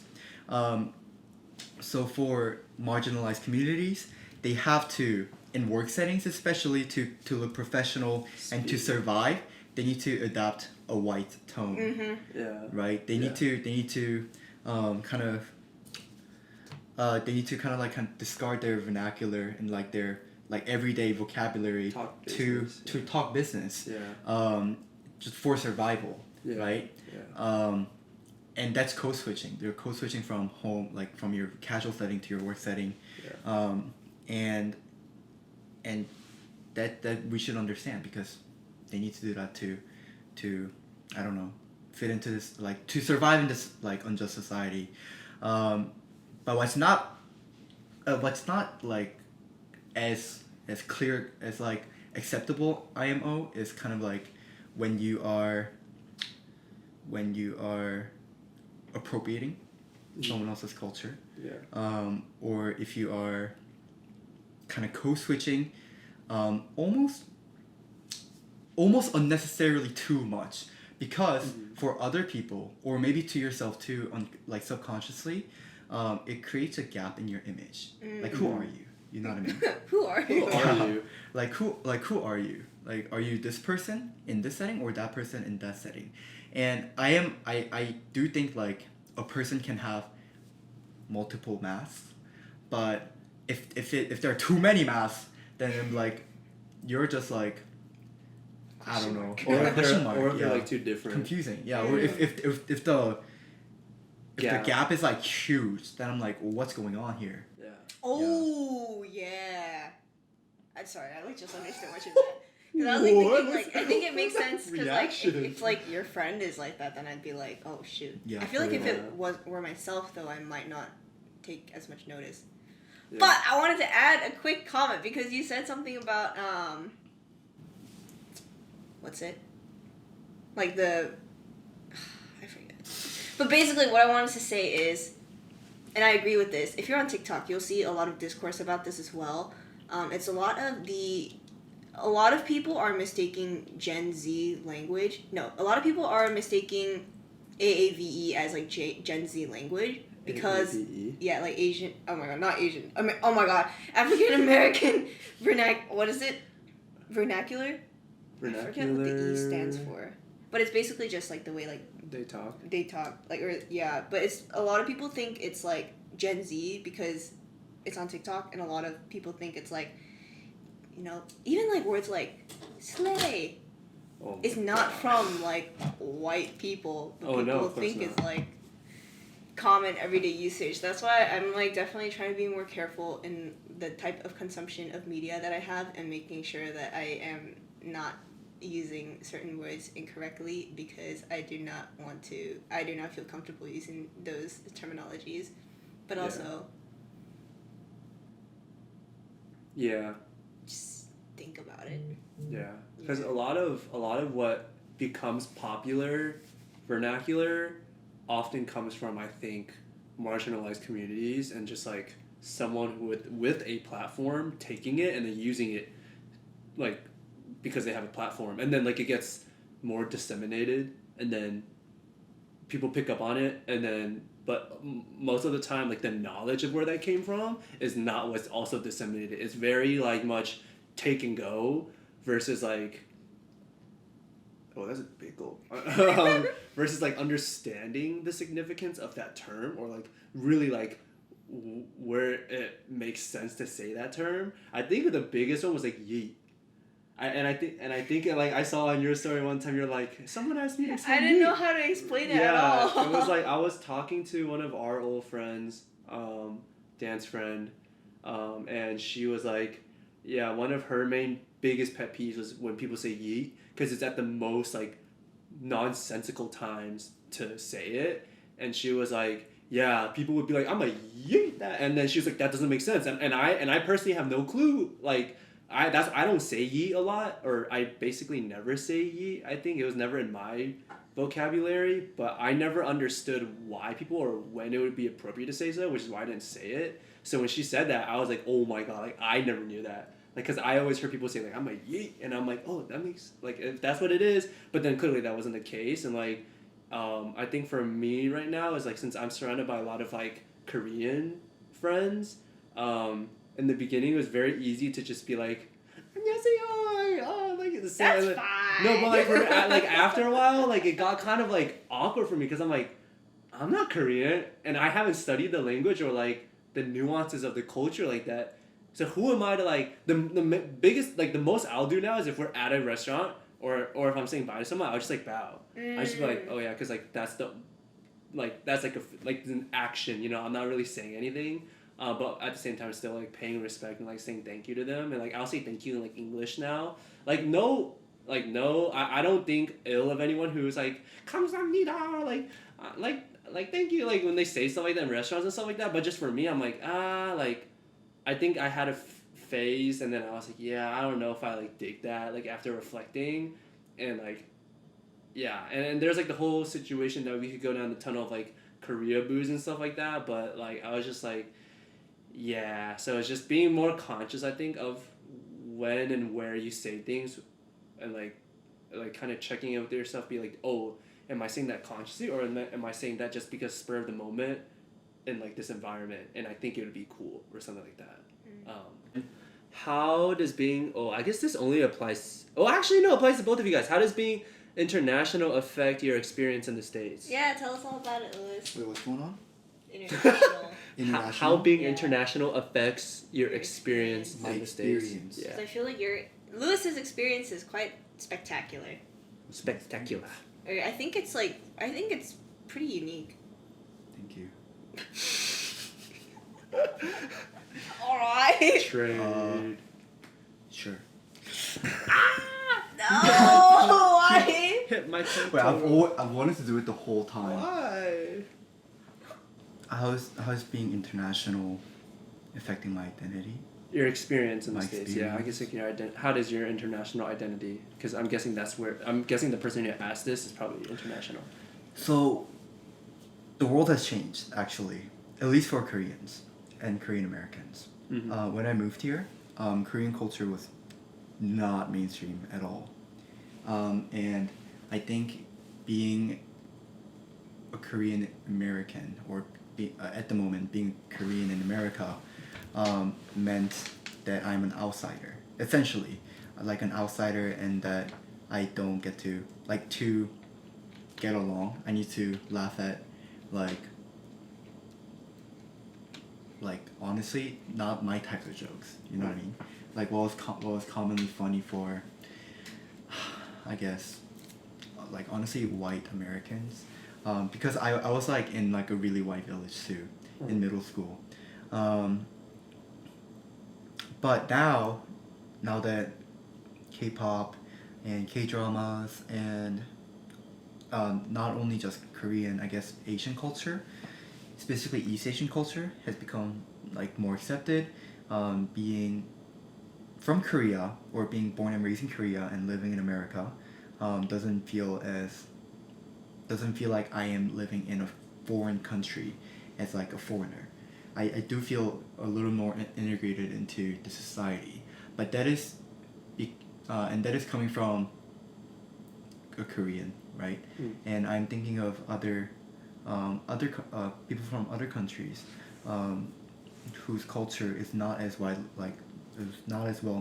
So for marginalized communities, they have to, in work settings especially, to look professional and to survive, they need to adopt a white tone. Mm-hmm. Yeah. Right? They need to kind of discard their vernacular and like their like everyday vocabulary to talk business. Yeah. Just for survival. Yeah. Right? Yeah. And that's code switching. They're code switching from home, like from your casual setting to your work setting. Yeah. And that we should understand because they need to do that to I don't know, fit into this, like to survive in this like unjust society. But what's not like as clear as like acceptable IMO is kind of like when you are appropriating someone else's culture. Yeah. Or if you are kind of code switching almost unnecessarily too much, because for other people or maybe to yourself too, like subconsciously, it creates a gap in your image. Like who are you? You know what I mean? Who are you? Who are you? Who are you? Like, are you this person in this setting or that person in that setting? And I do think like a person can have multiple masks, but if there are too many masks, then I'm like, you're just like, I don't know. Or if Question mark, they're like too different. confusing. Yeah. Or if the gap is like huge, then I'm like, well, what's going on here? Yeah. Oh yeah. I'm sorry, I like just understood what you meant. Cause I was like thinking, like, I think it makes sense because like if like your friend is like that, then I'd be like, oh shoot. Yeah, I feel like if yeah. it were myself though, I might not take as much notice. Yeah. But I wanted to add a quick comment because you said something about what's it? Like the I forget. But basically what I wanted to say is, and I agree with this, if you're on TikTok, you'll see a lot of discourse about this as well. It's a lot of people are mistaking Gen Z language. No, a lot of people are mistaking AAVE as like Gen Z language because AAVE? yeah, like Asian. Oh my god, not Asian. I mean, oh my god, African American What is it? Vernacular. I forget what the E stands for, but it's basically just like the way like They talk. They talk like, or yeah, but it's a lot of people think it's like Gen Z because it's on TikTok, and a lot of people think it's like, you know, even like words like slay. Oh It's my not gosh. from like white people. But Oh, no, people of course think not. it's like common everyday usage. That's why I'm like definitely trying to be more careful in the type of consumption of media that I have, and making sure that I am not using certain words incorrectly, because I do not feel comfortable using those terminologies. But Yeah. also Yeah. just think about it. Yeah, because Yeah. a lot of what becomes popular vernacular often comes from, I think, marginalized communities, and just like someone who with a platform taking it and then using it like because they have a platform, and then like it gets more disseminated, and then people pick up on it, and then but most of the time like the knowledge of where that came from is not what's also disseminated. It's very like much take and go versus like, oh, that's a big goal. Versus like understanding the significance of that term, or like really like where it makes sense to say that term. I think the biggest one was like yeet. I think like I saw in your story one time, you're like, someone asked me to explain I didn't yeet. know how to explain it at Yeah, all. it was like I was talking to one of our old friends, dance friend, and she was like, yeah, one of her main biggest pet peeves was when people say yeet, because it's at the most like nonsensical times to say it, and she was like, yeah, people would be like, I'm a yeet that, and then she was like, that doesn't make sense, and I personally have no clue, like I don't say yeet a lot, or I basically never say yeet. I think it was never in my vocabulary, but I never understood why people, or when it would be appropriate to say so, which is why I didn't say it. So when she said that, I was like, oh my god, like I never knew that. Like, cause I always heard people say like I'm a yeet, and I'm like, oh, that makes like if that's what it is. But then clearly that wasn't the case, and like, I think for me right now is like, since I'm surrounded by a lot of like Korean friends, in the beginning it was very easy to just be like, 안녕하세요. Oh, like the That's like, fine. no, but like like after a while, like it got kind of like awkward for me, because I'm like, I'm not Korean, and I haven't studied the language or like the nuances of the culture like that. So who am I to like the biggest like the most I'll do now is if we're at a restaurant, or if I'm saying bye to someone, I'll just like bow. I just be like, oh yeah, because like that's the like that's like like an action, you know. I'm not really saying anything, but at the same time still like paying respect and like saying thank you to them, and like I'll say thank you in like English now. Like no, I don't think ill of anyone who's like 감사합니다, like thank you, like when they say stuff like that in restaurants and stuff like that. But just for me, I'm like like I think I had a phase, and then I was like, yeah, I don't know if I like dig that, like after reflecting, and like yeah, and there's like the whole situation that we could go down the tunnel of like Korea booze and stuff like that, but like I was just like, yeah, so it's just being more conscious, I think, of when and where you say things, and like kind of checking in with yourself, be like, oh, am I saying that consciously, or am I saying that just because spur of the moment in like this environment, and I think it would be cool or something like that. How does being, oh, I guess this only applies, oh actually no, it applies to both of you guys. How does being international affect your experience in the States? Yeah, tell us all about it, Lewis. Wait, what's going on? International. International. How being Yeah. international affects your Your experience My in the States. experience. Yeah. 'Cause I feel like Lewis's experience is quite spectacular. Spectacular. Or I think it's pretty unique. Thank you. Alright. Trade. Sure. No, why? Hit my Wait, I've wanted to do it the whole time. Why? How's being international affecting my identity? Your experience in the My States. Yeah, I guess like your how does your international identity? Because I'm guessing the person who asked this is probably international. So, the world has changed actually, at least for Koreans and Korean Americans. Mhm. When I moved here, Korean culture was not mainstream at all, and I think being a Korean American, or at the moment being Korean in America, meant that I'm an outsider, essentially, like an outsider, and that I don't get to like to get along. I need to laugh at like honestly not my types of jokes. You know what I mean? Like what was commonly funny for I guess like honestly white Americans, because I was like in like a really white village too in middle school, but now that K-pop and K-dramas and not only just Korean, I guess Asian culture, specifically East Asian culture, has become like more accepted. Being from Korea or being born and raised in Korea and living in America, doesn't feel like I am living in a foreign country as like a foreigner. I do feel a little more integrated into the society, but that is and that is coming from a Korean, right? And I'm thinking of other people from other countries, whose culture is not as well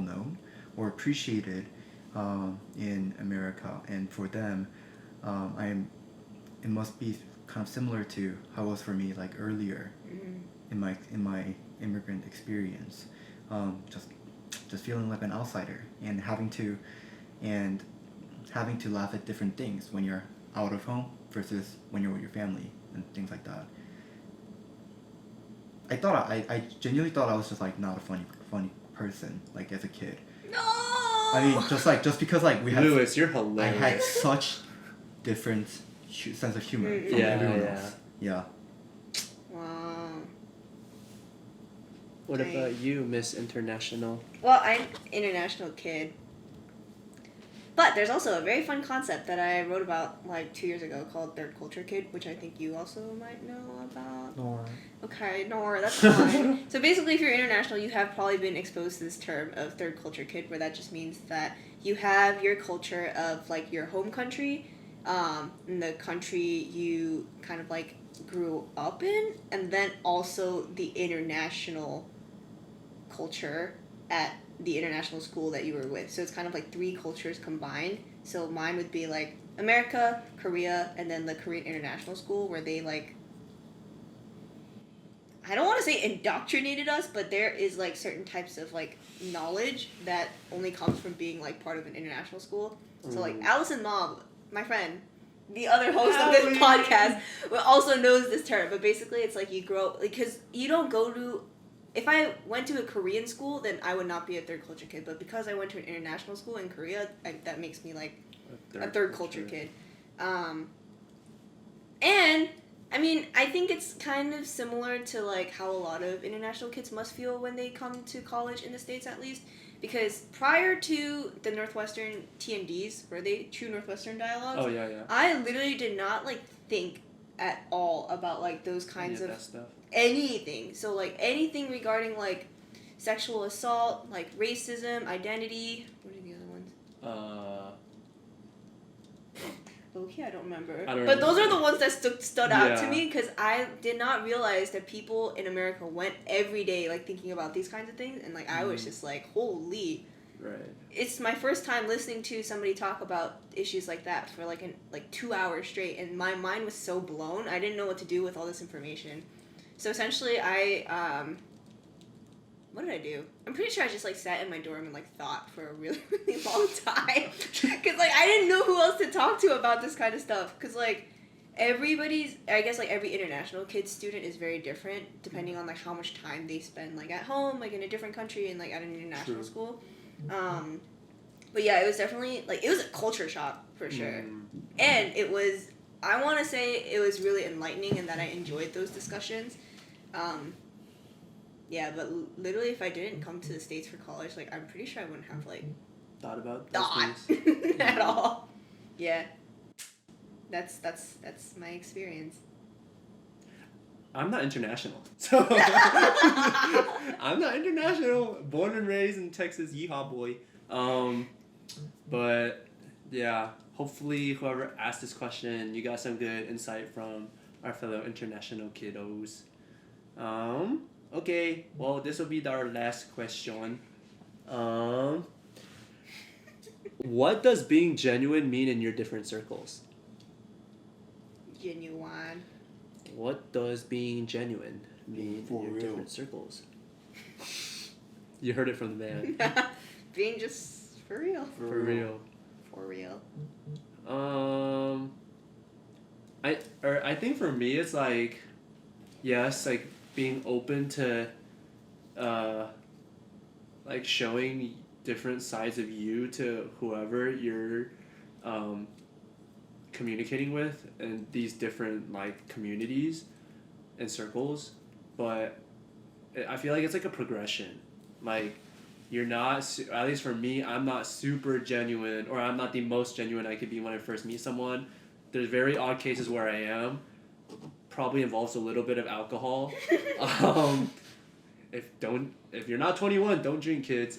known or appreciated in America, and for them, it must be kind of similar to how it was for me like earlier in my immigrant experience, just feeling like an outsider and having to laugh at different things when you're out of home versus when you're with your family and things like that. I genuinely thought I was just like not a funny person like as a kid. No. I mean, just because like we had Lewis, you're hilarious. I had such different sense of humor from everyone else. Yeah. Wow. What about you, Miss International? Well, I'm international kid. But there's also a very fun concept that I wrote about like 2 years ago called third culture kid, which I think you also might know about. Nor. Okay, no, that's fine. So basically, if you're international, you have probably been exposed to this term of third culture kid, where that just means that you have your culture of like your home country, and the country you kind of like grew up in, and then also the international culture at the international school that you were with. So it's kind of like 3 cultures combined. So mine would be like America, Korea, and then the Korean International School, where they like, I don't want to say indoctrinated us, but there is like certain types of like knowledge that only comes from being like part of an international school. So like Allison Mob, my friend, the other host of this podcast, also knows this term. But basically it's like you grow, because you don't go to, if I went to a Korean school, then I would not be a third culture kid. But because I went to an international school in Korea, that makes me like a third culture kid. And I mean, I think it's kind of similar to like how a lot of international kids must feel when they come to college in the States, at least. Because prior to the Northwestern TNDs, were they true Northwestern dialogues? Oh yeah. I literally did not like think at all about like those kinds of that stuff. Anything. So like anything regarding like sexual assault, like racism, identity. What are the other ones? Okay, I don't remember. But those are the ones that stood out to me, because I did not realize that people in America went every day like thinking about these kinds of things, and like I was just like, holy. Right. It's my first time listening to somebody talk about issues like that for like 2 hours straight, and my mind was so blown. I didn't know what to do with all this information. So essentially, what did I do? I'm pretty sure I just like sat in my dorm and like thought for a really, really long time. Cause like I didn't know who else to talk to about this kind of stuff. Cause like I guess like every international kid student is very different depending on like how much time they spend like at home, like in a different country, and like at an international school. But yeah, it was definitely like, it was a culture shock for sure. And I want to say it was really enlightening, and that I enjoyed those discussions. Yeah, but literally, if I didn't come to the States for college, like I'm pretty sure I wouldn't have like thought about those things at all. Yeah, that's my experience. I'm not international, so I'm not international. Born and raised in Texas, yeehaw boy. But yeah, hopefully whoever asked this question, you got some good insight from our fellow international kiddos. Okay, well, this will be our last question. What does being genuine mean in your different circles? Genuine. What does being genuine mean For in your real. different circles? You heard it from the man. Being just for real. For real. For real. I think for me it's like, yes, like being open to like showing different sides of you to whoever you're communicating with in these different like communities and circles, but I feel like it's like a progression. Like you're not at least for me, I'm not super genuine, or I'm not the most genuine I could be when I first meet someone. There's very odd cases where I am. Probably involves a little bit of alcohol. If you're not 21, don't drink, kids.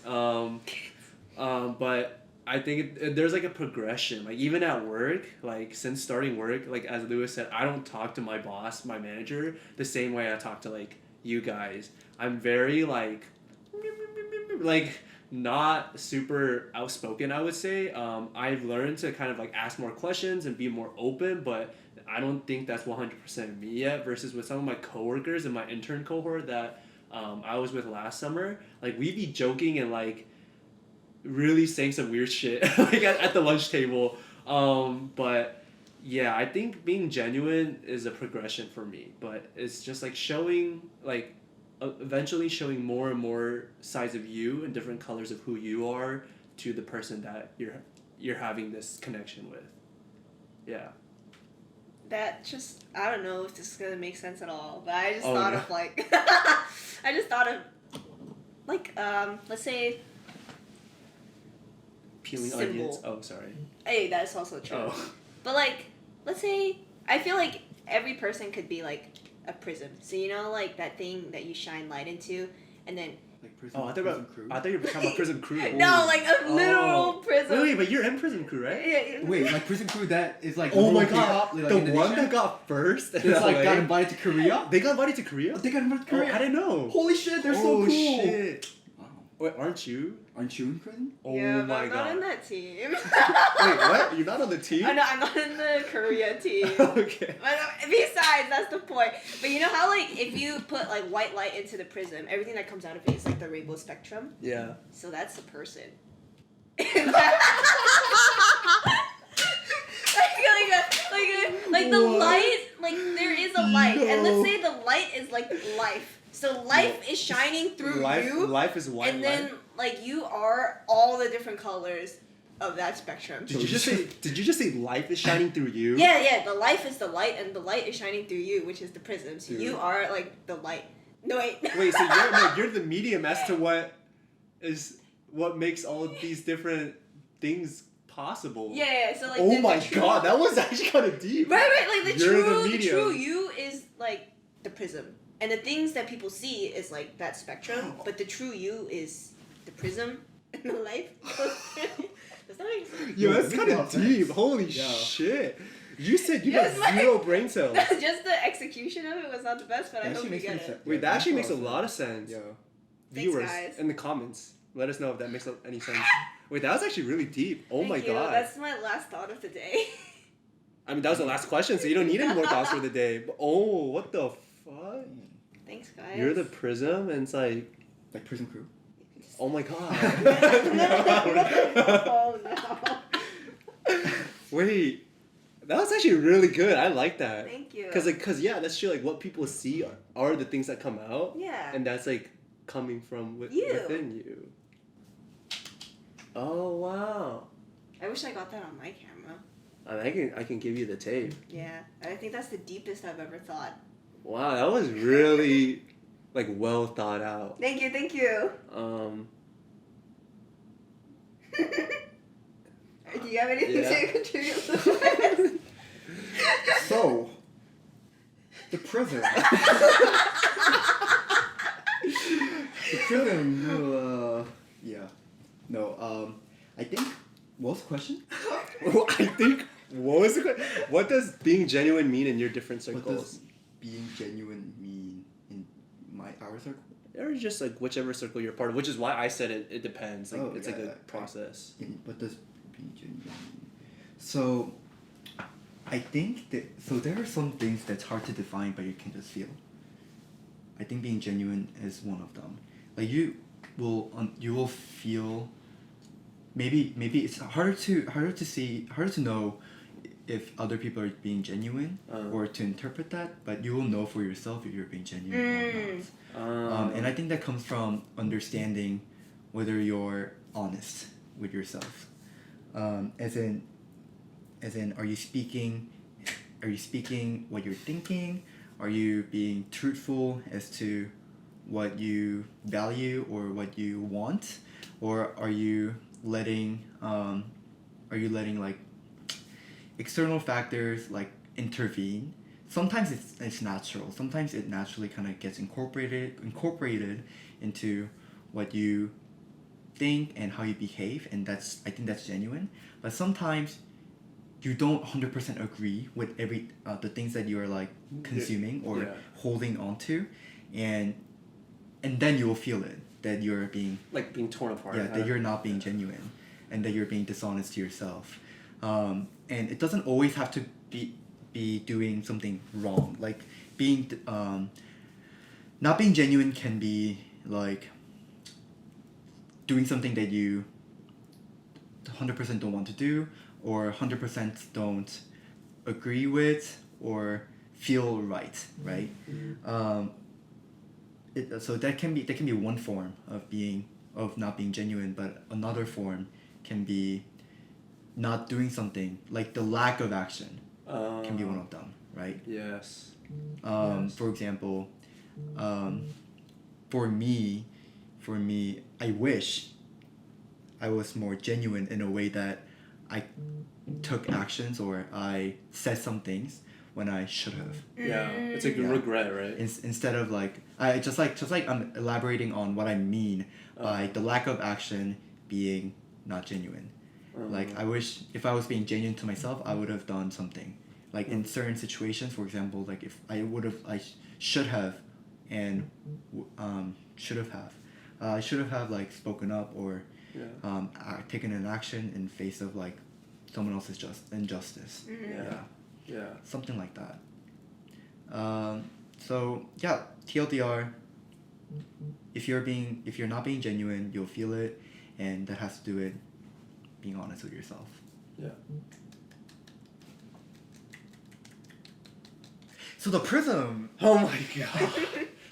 But I think there's like a progression. Like even at work, like since starting work, like as Lewis said, I don't talk to my boss, my manager, the same way I talk to like you guys. I'm very like not super outspoken, I would say. I've learned to kind of like ask more questions and be more open, but I don't think that's 100% me yet, versus with some of my coworkers in my intern cohort that I was with last summer. Like we'd be joking and like really saying some weird shit like at the lunch table. But yeah, I think being genuine is a progression for me, but it's just like showing like eventually showing more and more sides of you and different colors of who you are to the person that you're having this connection with. Yeah. That just, I don't know if this is gonna make sense at all, but I just Oh, thought yeah. of like, I just thought of like, let's say, Peeling Symbol. onions. Oh, sorry. hey, that's also true. Oh. But like, let's say, I feel like every person could be like a prism. So you know, like that thing that you shine light into, and then Like prison, Oh, I prison crew. thought you were talking about Prism Crew. no, like a literal prism. Wait, but you're in Prism Crew, right? Yeah, Wait, like prison crew that is like Oh my local god, K-pop, like the Indonesia? one that got first. It's like got invited to Korea. They got invited to Korea. Oh, they got invited to Oh, Korea. I didn't know. Holy shit, they're so Oh cool. shit. Wow. Wait, aren't you? Aren't you in prison? Oh yeah, but my I'm god. not in that team. Wait, what? You're not on the team? I know, I'm not in the Korea team. Okay. But besides, that's the point. But you know how like if you put like white light into the prism, everything that comes out of it is like the rainbow spectrum. Yeah. So that's the person. like the What? light, like there is a light, and No. let's say the light is like life. So life is shining through you, Life is white and light. then like you are all the different colors of that spectrum. Did you just say life is shining through you? Yeah, the life is the light, and the light is shining through you, which is the prism. So Dude. you are like the light. No wait. Wait, so you're the medium as to what makes all of these different things possible. Yeah, so like. Oh the my true, god, that was actually kind of deep. Right, like the You're the true, the medium. true you is like the prism, and the things that people see is like that spectrum, but the true you is the prism and the life. Does that make sense? Yo, Yo, that's it makes kind a lot of of deep. sense. Holy Yeah. shit. You said you Yes, got like- 0 brain cells. Just the execution of it was not the best, but I That hope actually you makes get me it. sad. Wait, that actually makes a sense. lot of sense. Yeah. Thanks, Viewers, guys. in the comments, let us know if that makes any sense. Wait, that was actually really deep. Oh Thank my you. god. That's my last thought of the day. I mean, that was the last question, so you don't need any more thoughts for the day. But, oh, what the fuck? Thanks, guys. You're the prism, and it's like, Like prison crew. oh my god. Oh no. Wait, that was actually really good. I like that. Thank you. Cause yeah, that's true. Like what people see are the things that come out, Yeah. and that's like coming from You. within you. Oh wow. I wish I got that on my camera. I can give you the tape. Yeah. I think that's the deepest I've ever thought. Wow, that was really like well thought out. Thank you. Do you have anything Yeah. to contribute? So, the prison. The prison. Yeah. No. I think. What was the question? I think. What was the question? What does being genuine mean in your different What circles? does being genuine mean in our circle? Or just like whichever circle you're part of, which is why I said it depends. Like Oh, it's yeah, like a right. process. What does being genuine mean? So, I think that so there are some things that's hard to define, but you can just feel. I think being genuine is one of them. Like you will feel. Maybe it's harder to know if other people are being genuine or to interpret that, but you will know for yourself if you're being genuine or not. And I think that comes from understanding whether you're honest with yourself. As in, are you speaking what you're thinking? Are you being truthful as to what you value or what you want? Or are you letting like external factors like intervene? Sometimes it's natural. Sometimes it naturally kind of gets incorporated into what you think and how you behave, and I think that's genuine. But sometimes you don't 100% agree with the things that you're like consuming or holding on to, and then you will feel it that you're being torn apart. Yeah, that you're not being genuine, and that you're being dishonest to yourself. And it doesn't always have to be doing something wrong. Like being not being genuine can be like doing something that you 100% don't want to do, or 100% don't agree with or feel right. So that can be one form of not being genuine, but another form can be not doing something, like the lack of action can be one of them, right? Yes. For example, for me, I wish I was more genuine in a way that I took actions or I said some things when I should have. Yeah, it's like a regret, right? Instead of like I just like I'm elaborating on what I mean by the lack of action being not genuine. Like I wish if I was being genuine to myself, I would have done something. Like in certain situations, for example, like if I should have like spoken up or taken an action in face of like someone else's injustice. Yeah, something like that. So yeah, TLDR. If you're not being genuine, you'll feel it, and that has to do with being honest with yourself. Yeah. So the prism. Oh my god.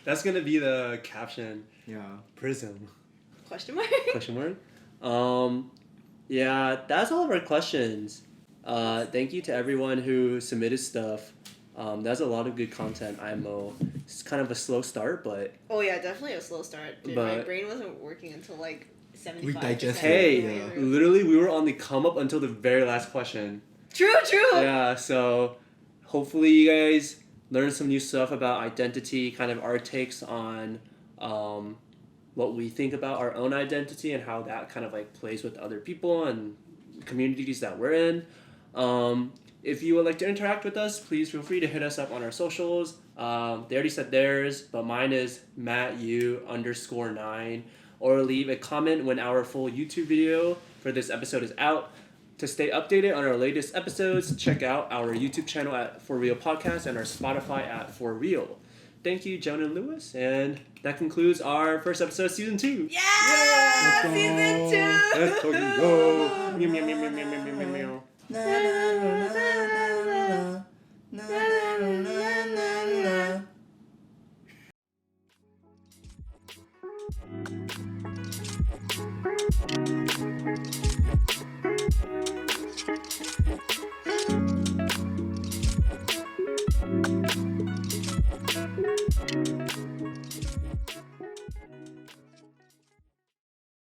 That's gonna be the caption. Yeah. Prism. Question mark? Question mark? Yeah, that's all of our questions. Thank you to everyone who submitted stuff. That's a lot of good content, IMO. It's kind of a slow start, but... Oh yeah, definitely a slow start. Dude, my brain wasn't working until like 75%. We digested. Hey, literally we were on the come up until the very last question. True! Yeah, so hopefully you guys learned some new stuff about identity, kind of our takes on what we think about our own identity and how that kind of like plays with other people and communities that we're in. If you would like to interact with us, please feel free to hit us up on our socials. They already said theirs, but mine is MattU_9, or leave a comment when our full YouTube video for this episode is out. To stay updated on our latest episodes, check out our YouTube channel at For Real Podcast and our Spotify at For Real. Thank you, Joan and Lewis, and that concludes our first episode of season 2. Yeah! Season 2! Let's fucking go! Meow, meow, meow, meow, meow, meow, meow, meow. Na na na na na na na na na.